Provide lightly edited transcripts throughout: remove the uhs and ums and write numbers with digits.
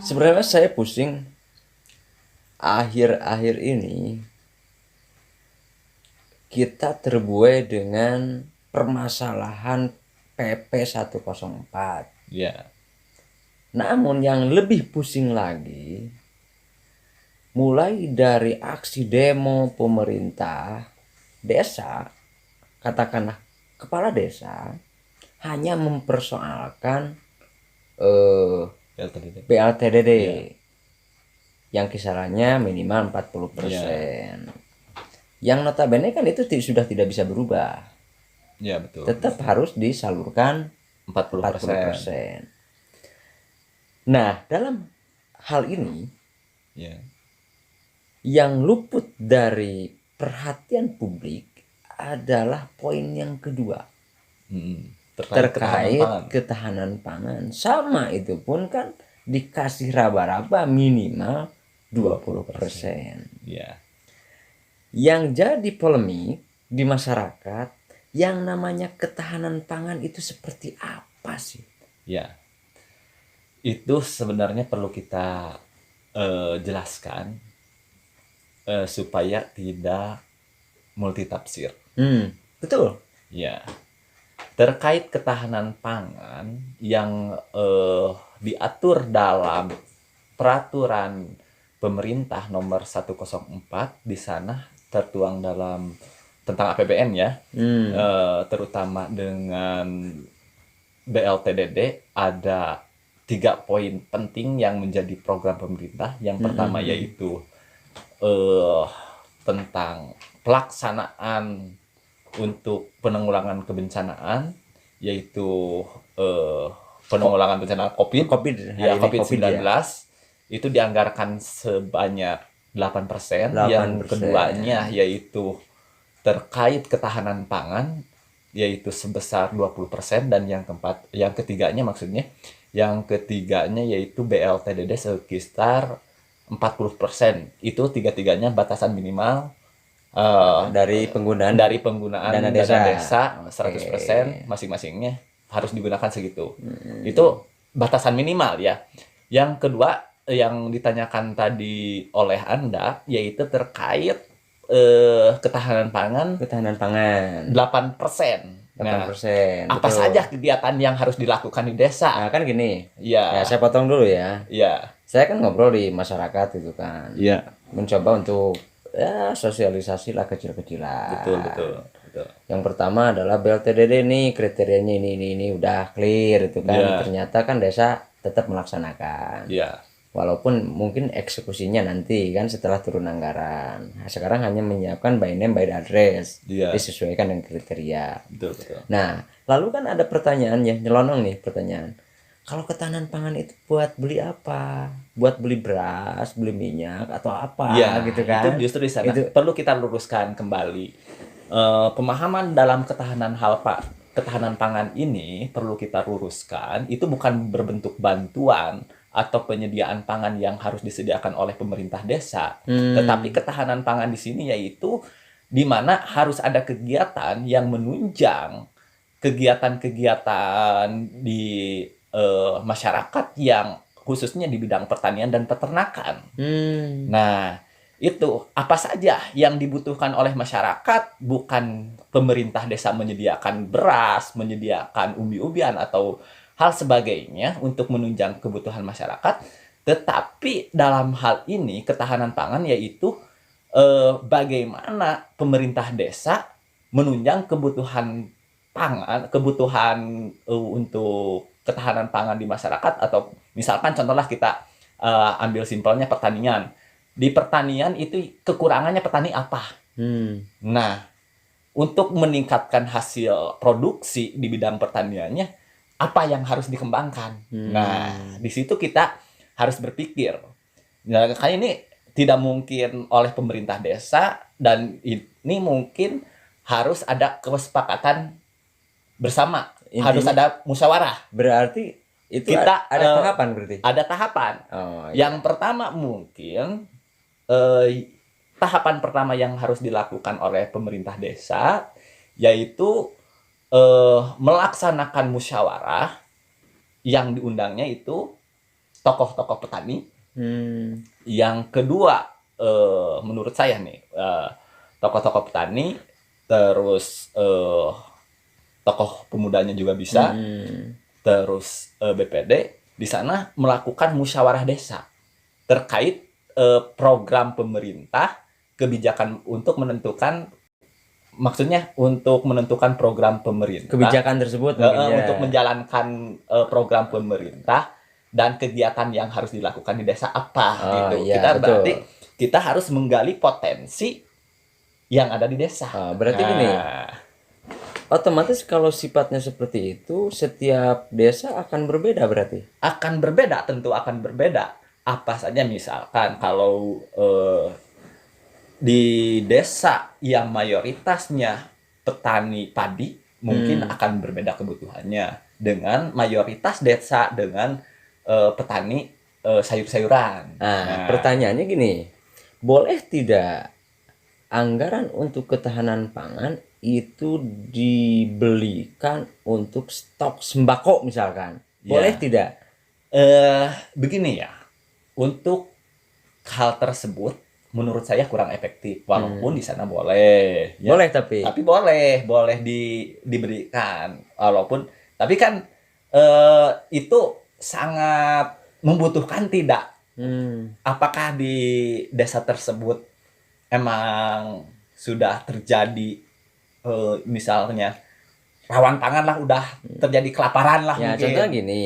Sebenarnya saya pusing akhir-akhir ini kita terbuai dengan permasalahan PP 104. Ya, Namun yang lebih pusing lagi, mulai dari aksi demo pemerintah desa, katakanlah kepala desa hanya mempersoalkan LTDD. BLTDD Ya, yang kisarannya minimal ya, 40%. Yang notabene kan itu sudah tidak bisa berubah. ya betul. Tetap harus disalurkan 40%. 40%. Nah, dalam hal ini Ya, yang luput dari perhatian publik adalah poin yang kedua, Terkait ketahanan terkait pangan. ketahanan pangan. Sama itu pun kan dikasih raba-raba minimal 20%. Ya, Yang jadi polemik di masyarakat, yang namanya ketahanan pangan itu seperti apa sih? ya. Itu sebenarnya perlu kita jelaskan supaya tidak multitafsir. Betul. Ya, terkait ketahanan pangan yang diatur dalam peraturan pemerintah nomor 104, di sana tertuang dalam tentang APBN ya, terutama dengan BLTDD ada 3 poin penting yang menjadi program pemerintah. Yang pertama yaitu tentang pelaksanaan untuk penanggulangan kebencanaan, yaitu penanggulangan bencana COVID hari ya, ini COVID-19 ya. itu dianggarkan sebanyak 8%. 8%. Yang keduanya yaitu terkait ketahanan pangan, yaitu sebesar 20%. Dan yang ketiganya yaitu BLTDD sekitar 40%. Itu tiga-tiganya batasan minimal Dari penggunaan dana desa 100%, masing-masingnya harus digunakan segitu. Itu batasan minimal ya. Yang kedua yang ditanyakan tadi oleh Anda yaitu terkait ketahanan pangan 8%. Nah, 8%. apa Betul. saja kegiatan yang harus dilakukan di desa? Nah, kan gini. Ya. Ya, saya potong dulu ya. Ya. Saya kan ngobrol di masyarakat itu kan. Ya. Mencoba untuk sosialisasi lah kecil-kecilan. Betul. Yang pertama adalah BLTDD nih kriterianya ini udah clear itu kan. Ya. Ternyata kan desa tetap melaksanakan. Ya. Walaupun mungkin eksekusinya nanti kan setelah turun anggaran. Nah, sekarang hanya menyiapkan by name by address. Iya. Disesuaikan dengan kriteria. Betul. Nah, lalu kan ada pertanyaan yang nyelonong nih pertanyaan. Kalau ketahanan pangan itu buat beli apa? Buat beli beras, beli minyak atau apa Ya, gitu kan? itu justru di sana perlu kita luruskan kembali. Pemahaman dalam ketahanan pangan ini perlu kita luruskan. Itu bukan berbentuk bantuan atau penyediaan pangan yang harus disediakan oleh pemerintah desa, tetapi ketahanan pangan di sini yaitu di mana harus ada kegiatan yang menunjang kegiatan-kegiatan di masyarakat yang khususnya di bidang pertanian dan peternakan. Nah, itu apa saja yang dibutuhkan oleh masyarakat, bukan pemerintah desa menyediakan beras, menyediakan umbi-umbian atau hal sebagainya untuk menunjang kebutuhan masyarakat, tetapi dalam hal ini ketahanan pangan yaitu bagaimana pemerintah desa menunjang kebutuhan pangan, kebutuhan untuk ketahanan pangan di masyarakat. Atau misalkan contohlah kita ambil simpelnya pertanian. Di pertanian itu kekurangannya petani apa? Nah, untuk meningkatkan hasil produksi di bidang pertaniannya, apa yang harus dikembangkan? Nah, di situ kita harus berpikir. Nah, kayak ini tidak mungkin oleh pemerintah desa, dan ini mungkin harus ada kesepakatan bersama. Intinya, harus ada musyawarah. Berarti itu Kita ada tahapan berarti? Ada tahapan. Yang pertama mungkin tahapan pertama yang harus dilakukan oleh pemerintah desa yaitu melaksanakan musyawarah yang diundangnya itu tokoh-tokoh petani. Hmm. Yang kedua, menurut saya nih, tokoh-tokoh petani, terus tokoh pemudanya juga bisa, terus BPD di sana melakukan musyawarah desa terkait program pemerintah, kebijakan untuk menentukan, maksudnya untuk menentukan program pemerintah, Kebijakan tersebut mungkin ya. untuk menjalankan program pemerintah dan kegiatan yang harus dilakukan di desa apa gitu. Iya, Kita betul. berarti kita harus menggali potensi yang ada di desa. Berarti gini, otomatis kalau sifatnya seperti itu, setiap desa akan berbeda berarti. Akan berbeda, tentu akan berbeda. Apa saja misalkan kalau di desa yang mayoritasnya petani padi, mungkin akan berbeda kebutuhannya dengan mayoritas desa dengan petani sayur-sayuran. Nah, pertanyaannya gini, boleh tidak anggaran untuk ketahanan pangan itu dibelikan untuk stok sembako misalkan? Boleh tidak? Begini ya, untuk hal tersebut menurut saya kurang efektif, walaupun di sana boleh ya. Boleh tapi boleh diberikan, walaupun tapi kan itu sangat membutuhkan tidak. Apakah di desa tersebut emang sudah terjadi misalnya rawan pangan lah, udah terjadi kelaparan lah ya, mungkin. contohnya gini,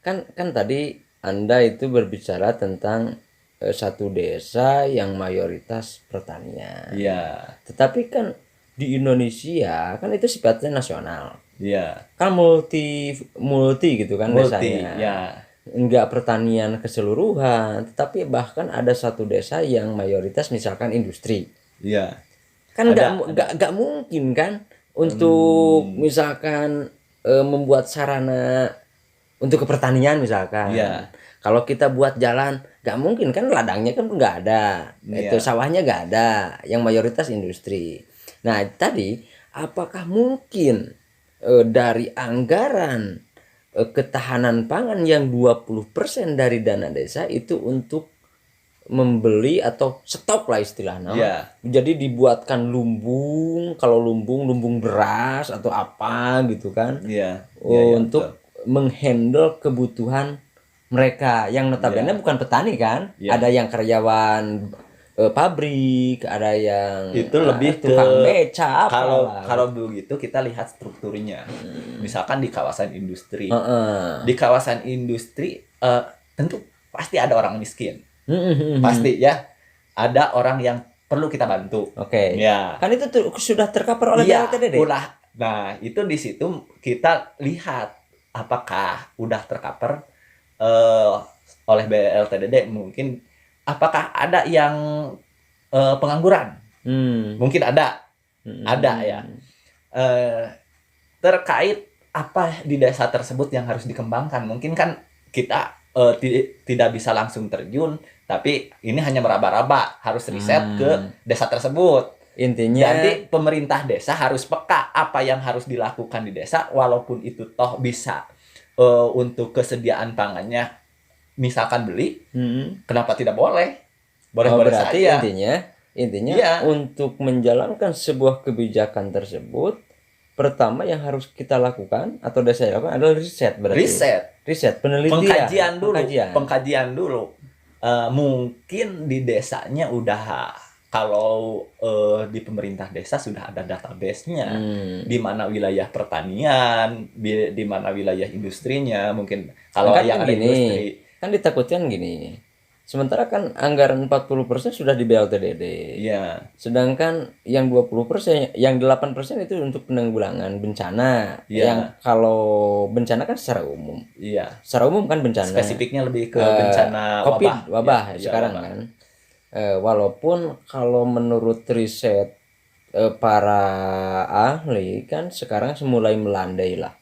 kan tadi Anda itu berbicara tentang satu desa yang mayoritas pertanian. Iya. Tetapi kan di Indonesia kan itu sifatnya nasional. Iya. Kan multi gitu kan desanya. Ya. Enggak pertanian keseluruhan, tetapi bahkan ada satu desa yang mayoritas misalkan industri. Iya. Kan nggak mungkin kan untuk misalkan membuat sarana untuk kepertanian misalkan. Iya. Kalau kita buat jalan, nggak mungkin kan, ladangnya kan nggak ada, itu sawahnya nggak ada, yang mayoritas industri. Nah tadi, apakah mungkin dari anggaran ketahanan pangan yang 20% dari dana desa itu untuk membeli atau stok lah istilahnya. Jadi dibuatkan lumbung, kalau lumbung beras atau apa gitu kan, untuk menghandle kebutuhan mereka yang notabene bukan petani kan, ada yang karyawan pabrik, ada yang itu lebih tukang beca. Kalau begitu kita lihat strukturnya. Misalkan di kawasan industri, di kawasan industri tentu pasti ada orang miskin, pasti ya, ada orang yang perlu kita bantu. Ya. Kan itu sudah tercover oleh BLTDD. Nah itu di situ kita lihat apakah udah tercover oleh BLTDD. Mungkin apakah ada yang pengangguran? Mungkin ada ya. Terkait apa di desa tersebut yang harus dikembangkan, mungkin kan kita tidak bisa langsung terjun, tapi ini hanya meraba-raba, harus riset ke desa tersebut. Intinya jadi pemerintah desa harus peka apa yang harus dilakukan di desa, walaupun itu toh bisa untuk kesediaan pangannya misalkan beli, kenapa tidak boleh? Boleh berarti saja. Intinya untuk menjalankan sebuah kebijakan tersebut, pertama yang harus kita lakukan atau desa lakukan adalah riset. Berarti riset, penelitian, pengkajian dulu. Mungkin di desanya udah, kalau di pemerintah desa sudah ada database-nya, di mana wilayah pertanian, di mana wilayah industrinya. Mungkin kalau kan yang ada industri, kan ditakutkan gini, sementara kan anggaran 40% sudah di BLTDD. Sedangkan yang 20%, yang 8% itu untuk penanggulangan bencana. Yang kalau bencana kan secara umum. Secara umum kan bencana. Spesifiknya lebih ke bencana wabah sekarang kan. Walaupun kalau menurut riset para ahli kan sekarang mulai melandai lah.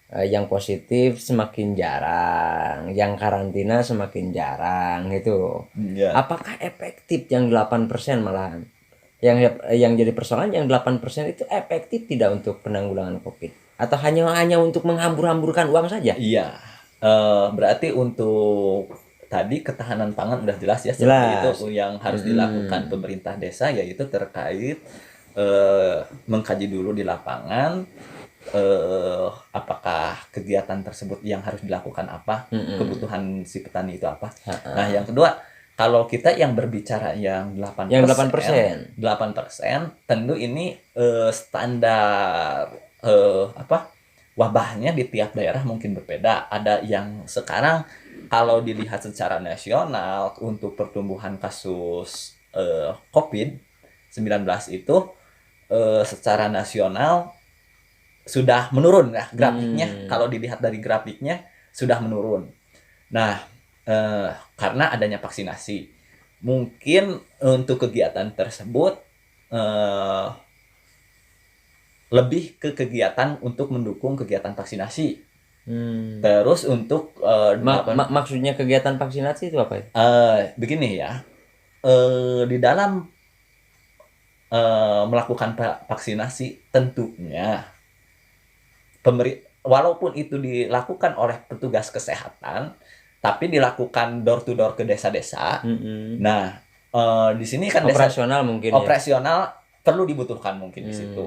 Yang positif semakin jarang, yang karantina semakin jarang gitu. Apakah efektif yang 8% malahan? Yang jadi persoalan, yang 8% itu efektif tidak untuk penanggulangan COVID? Atau hanya untuk menghambur-hamburkan uang saja? Berarti untuk tadi ketahanan pangan udah jelas ya, seperti Jelas. itu yang harus dilakukan pemerintah desa, yaitu terkait mengkaji dulu di lapangan apakah kegiatan tersebut yang harus dilakukan apa, kebutuhan si petani itu apa. Nah, yang kedua, kalau kita yang berbicara yang 8%, Yang 8%. 8%, tentu ini standar wabahnya di tiap daerah mungkin berbeda. Ada yang sekarang kalau dilihat secara nasional untuk pertumbuhan kasus COVID-19 itu secara nasional sudah menurun ya grafiknya. Kalau dilihat dari grafiknya sudah menurun. Nah, karena adanya vaksinasi, mungkin untuk kegiatan tersebut lebih ke kegiatan untuk mendukung kegiatan vaksinasi. Terus untuk Maksudnya kegiatan vaksinasi itu apa ya? begini ya, di dalam melakukan vaksinasi tentunya walaupun itu dilakukan oleh petugas kesehatan, tapi dilakukan door to door ke desa-desa. Nah, di sini kan operasional mungkin operasional perlu dibutuhkan mungkin di situ.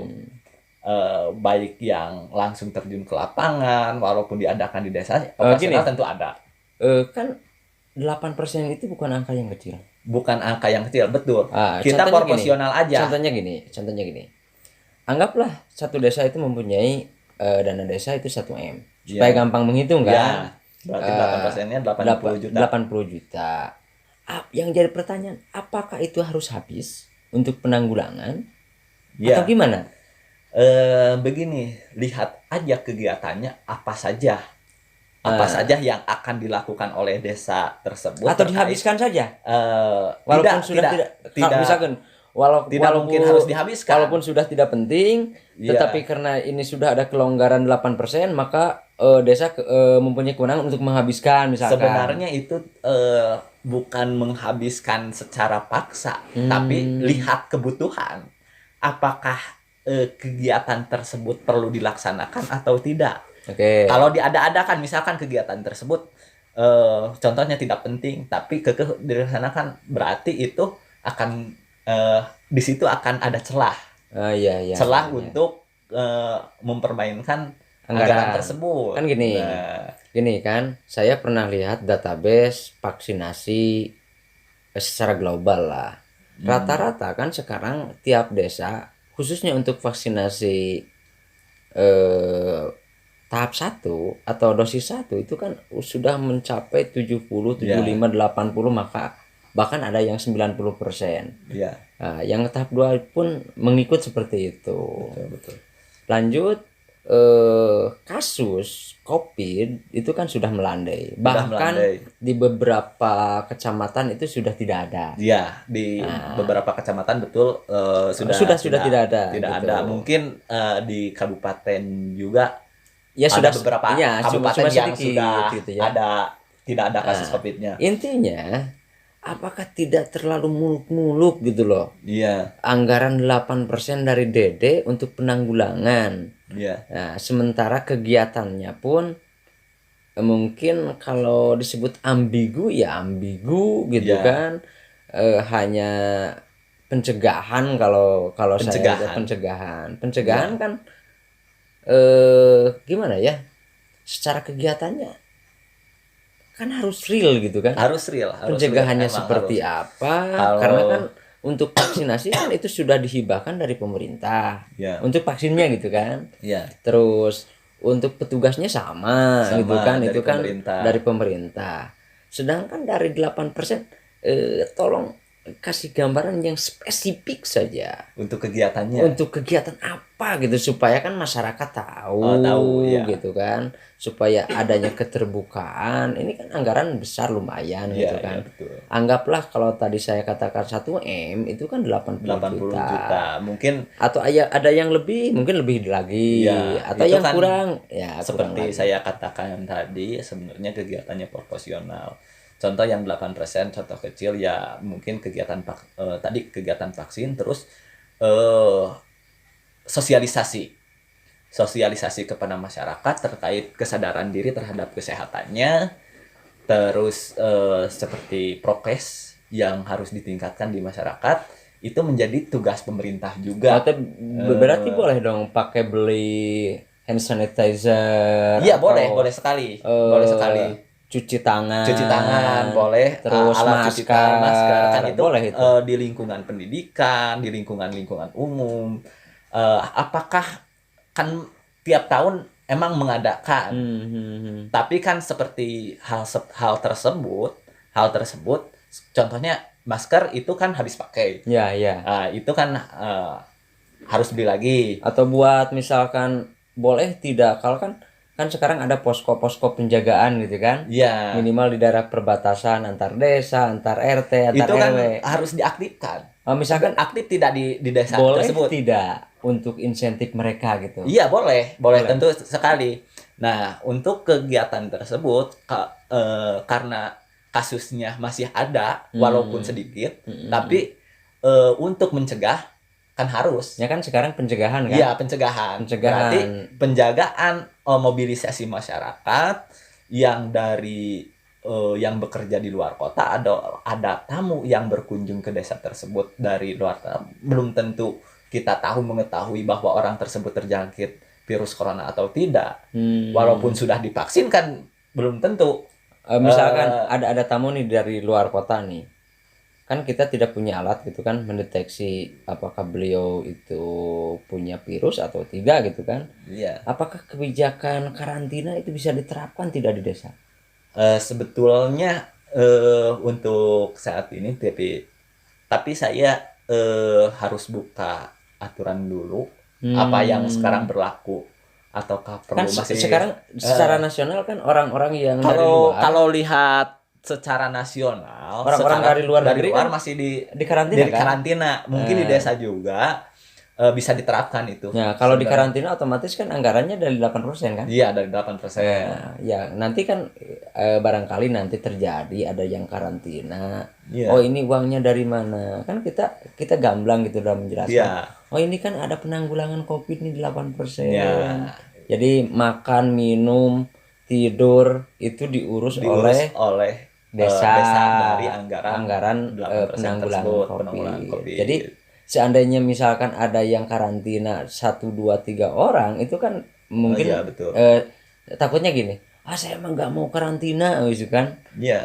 Baik yang langsung terjun ke lapangan, walaupun diadakan di desa, operasional tentu ada. Kan 8% itu bukan angka yang kecil. Bukan angka yang kecil, betul. Kita proporsional aja. Contohnya gini. Anggaplah satu desa itu mempunyai dana desa itu 1M. Supaya gampang menghitung kan. Berarti 8%-nya 80 juta. 80 juta. Yang jadi pertanyaan, apakah itu harus habis untuk penanggulangan? Atau gimana? Begini, lihat aja kegiatannya apa saja. Apa saja yang akan dilakukan oleh desa tersebut. Atau dihabiskan saja? Walaupun tidak misalkan walaupun mungkin harus dihabiskan. Walaupun sudah tidak penting, tetapi karena ini sudah ada kelonggaran 8%, maka desa mempunyai kewenangan untuk menghabiskan misalkan. Sebenarnya itu bukan menghabiskan secara paksa, tapi lihat kebutuhan. Apakah kegiatan tersebut perlu dilaksanakan atau tidak. Kalau diada-adakan misalkan kegiatan tersebut contohnya tidak penting, tapi dilaksanakan, berarti itu akan di situ akan ada celah. Celah untuk mempermainkan anggaran tersebut. Kan gini kan, saya pernah lihat database vaksinasi secara global lah. Rata-rata kan sekarang tiap desa, khususnya untuk vaksinasi tahap 1 atau dosis 1 itu kan sudah mencapai 70, 75, 80, maka bahkan ada yang 90%. Nah, yang tahap 2 pun mengikut seperti itu. Betul. Lanjut, kasus COVID itu kan sudah melandai. Bahkan di beberapa kecamatan itu sudah tidak ada. Di beberapa kecamatan betul sudah tidak ada. Tidak ada. Mungkin di kabupaten juga sudah ada beberapa kabupaten yang sudah ada tidak ada kasus COVID-nya. Intinya, apakah tidak terlalu muluk-muluk gitu loh? Anggaran 8% dari DD untuk penanggulangan. Nah, sementara kegiatannya pun mungkin kalau disebut ambigu gitu kan. Hanya pencegahan kalau saya pencegahan kan gimana ya? Secara kegiatannya kan harus real gitu kan. Harus real. Pencegahannya seperti apa? Karena kan untuk vaksinasi kan itu sudah dihibahkan dari pemerintah. Untuk vaksinnya gitu kan. Terus untuk petugasnya sama gitu kan, itu kan dari pemerintah. Sedangkan dari 8%, tolong kasih gambaran yang spesifik saja untuk kegiatannya. Untuk kegiatan apa gitu, supaya kan masyarakat tahu gitu kan, supaya adanya keterbukaan. Ini kan anggaran besar lumayan gitu kan. Anggaplah kalau tadi saya katakan 1M itu kan 80 juta. Mungkin atau ada yang lebih, mungkin lebih lagi atau yang kan kurang seperti kurang saya katakan tadi, sebenarnya kegiatannya proporsional. Contoh yang 8%, contoh kecil ya mungkin kegiatan tadi kegiatan vaksin, terus sosialisasi. sosialisasi kepada masyarakat terkait kesadaran diri terhadap kesehatannya, terus seperti prokes yang harus ditingkatkan di masyarakat, itu menjadi tugas pemerintah juga. Berarti boleh dong pakai beli hand sanitizer. Iya, boleh sekali. Boleh sekali. Cuci tangan boleh, terus alat cuci tangan, masker, kan itu boleh itu. Di lingkungan pendidikan, di lingkungan umum. Apakah kan tiap tahun emang mengadakan, tapi kan seperti hal tersebut, contohnya masker itu kan habis pakai. Ya. Itu kan harus beli lagi. Atau buat misalkan boleh tidak, kalau kan sekarang ada posko-posko penjagaan gitu kan. Iya. Minimal di daerah perbatasan antar desa, antar RT, antar itu kan RW. harus diaktifkan. Misalkan aktif tidak di desa boleh tersebut. Tidak untuk insentif mereka gitu. Iya, boleh tentu sekali. Nah, untuk kegiatan tersebut karena kasusnya masih ada walaupun sedikit, tapi untuk mencegah kan harus. Ya kan sekarang pencegahan kan? Iya, pencegahan. Berarti penjagaan mobilisasi masyarakat yang dari yang bekerja di luar kota, ada tamu yang berkunjung ke desa tersebut dari luar kota, belum tentu kita mengetahui bahwa orang tersebut terjangkit virus corona atau tidak. Walaupun sudah divaksin kan belum tentu. Misalkan ada tamu nih dari luar kota nih, kan kita tidak punya alat gitu kan mendeteksi apakah beliau itu punya virus atau tidak gitu kan. Iya. Apakah kebijakan karantina itu bisa diterapkan tidak di desa? Sebetulnya untuk saat ini tapi saya harus buka aturan dulu apa yang sekarang berlaku, ataukah perlu kan masih sekarang secara nasional kan orang-orang yang dari luar, kalau lihat secara nasional orang-orang dari luar negeri kan masih di karantina kan? karantina. Mungkin di desa juga bisa diterapkan itu. Ya, kalau di karantina otomatis kan anggarannya dari 8% kan? Iya, dari 8%. Ya, nanti kan barangkali nanti terjadi ada yang karantina. Yeah. Oh, ini uangnya dari mana? Kan kita gamblang gitu dalam menjelaskan. Yeah. Oh, ini kan ada penanggulangan Covid nih 8%. Yeah. Jadi makan, minum, tidur itu diurus oleh desa dari anggaran penanggulangan COVID. Jadi seandainya misalkan ada yang karantina 1, 2, 3 orang, itu kan mungkin betul. Takutnya gini, saya emang nggak mau karantina gitu kan.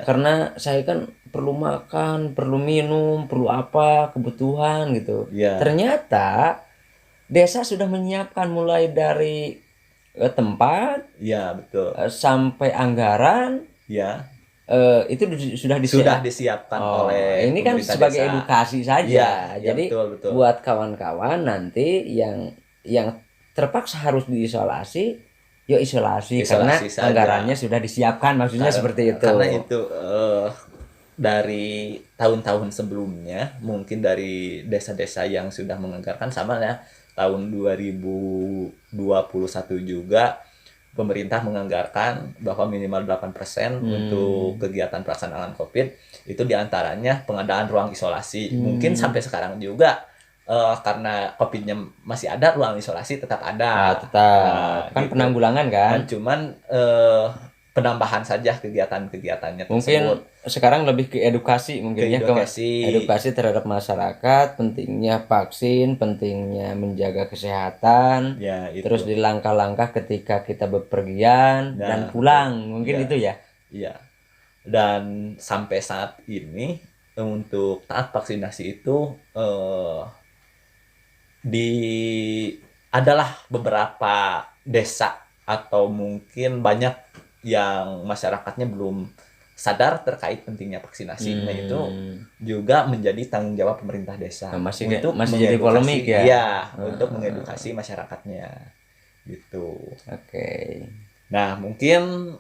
Karena saya kan perlu makan, perlu minum, perlu apa, kebutuhan gitu. Ternyata desa sudah menyiapkan mulai dari tempat, betul, sampai anggaran, itu sudah disiapkan oleh ini kan sebagai desa. Edukasi saja. Jadi betul. Buat kawan-kawan nanti yang terpaksa harus diisolasi, yuk isolasi karena saja. Anggarannya sudah disiapkan, maksudnya seperti itu. Karena itu dari tahun-tahun sebelumnya, mungkin dari desa-desa yang sudah menganggarkan sama ya, tahun 2021 juga pemerintah menganggarkan bahwa minimal 8% untuk kegiatan pelaksanaan COVID, itu diantaranya pengadaan ruang isolasi. Mungkin sampai sekarang juga karena COVID-nya masih ada, ruang isolasi tetap ada. Kan gitu. Penanggulangan kan. Cuman penambahan saja kegiatan-kegiatannya tersebut. Mungkin sekarang lebih ke edukasi mungkin edukasi terhadap masyarakat, pentingnya vaksin, pentingnya menjaga kesehatan, terus di langkah-langkah ketika kita bepergian dan pulang, mungkin itu ya. Iya. Dan sampai saat ini untuk taat vaksinasi itu adalah beberapa desa atau mungkin banyak yang masyarakatnya belum sadar terkait pentingnya vaksinasi. Nah, itu juga menjadi tanggung jawab pemerintah desa masih jadi polemik ya. Untuk mengedukasi masyarakatnya gitu. Oke. Nah, mungkin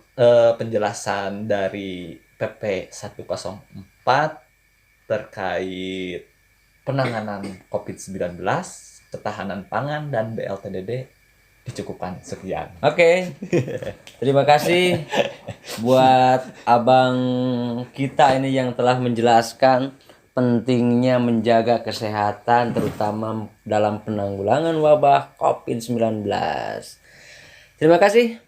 penjelasan dari PP 104 terkait penanganan COVID-19, ketahanan pangan dan BLTDD dicukupkan sekian. Oke. Terima kasih buat abang kita ini yang telah menjelaskan pentingnya menjaga kesehatan terutama dalam penanggulangan wabah COVID-19. Terima kasih.